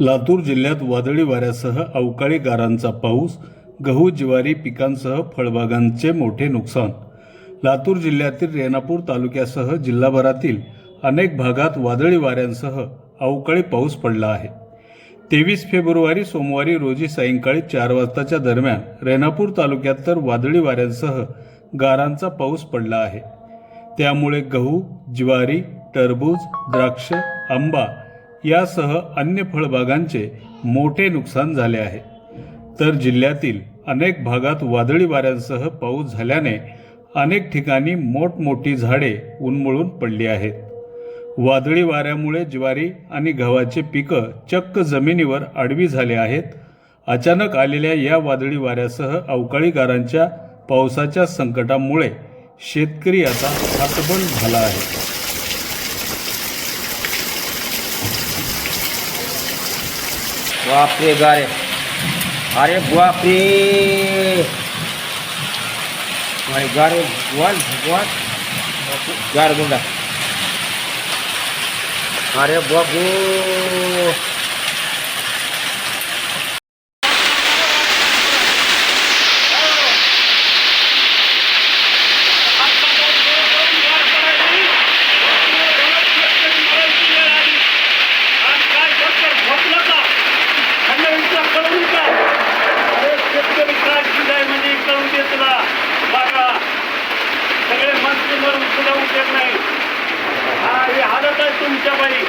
लातूर जिल्ह्यात वादळी वाऱ्यासह अवकाळी गारांचा पाऊस, गहू ज्वारी पिकांसह फळबागांचे मोठे नुकसान। लातूर जिल्ह्यातील रेणापूर तालुक्यासह जिल्हाभरातील अनेक भागात वादळी वाऱ्यांसह अवकाळी पाऊस पडला आहे। 23 फेब्रुवारी सोमवारी रोजी सायंकाळी 4 वाजताच्या दरम्यान रेणापूर तालुक्यात तर वादळी वाऱ्यांसह गारांचा पाऊस पडला आहे। त्यामुळे गहू, ज्वारी, टरबूज, द्राक्ष, आंबा यासह अन्य फळबागांचे मोठे नुकसान झाले आहे। तर जिल्ह्यातील अनेक भागात वादळी वाऱ्यांसह पाऊस झाल्याने अनेक ठिकाणी मोठमोठी झाडे उन्मळून पडली आहेत। वादळी वाऱ्यामुळे ज्वारी आणि गव्हाचे पिकं चक्क जमिनीवर आडवी झाले आहेत। अचानक आलेल्या या वादळी वाऱ्यासह अवकाळी गारांच्या पावसाच्या संकटामुळे शेतकरी आता हतबल झाला आहे। बापरे गारे, अरे बापरे, अरे गारे भगवान भगवान, गार गुंडा, अरे बाबू, सगळे मंत्री मरून सुद्धा उठत नाही। हा ही हालत आहे तुमच्या बाई।